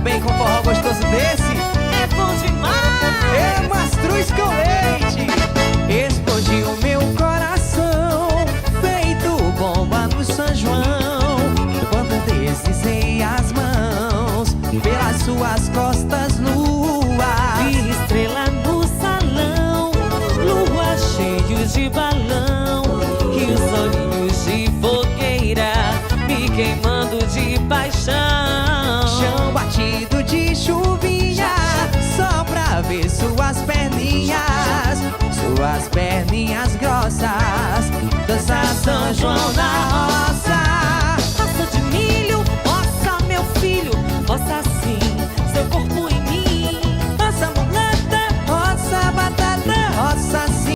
bem com forró gostoso desse. É bom demais. É mastruz com leite. Explodiu meu coração, feito bomba no São João, quando deslizei as mãos pelas suas costas nuas. Vi estrela no salão, lua cheio de balão, e os olhinhos de fogueira me queimando de paixão. Chão batido de chuvinha, só pra ver suas perninhas grossas. Dança São João na roça.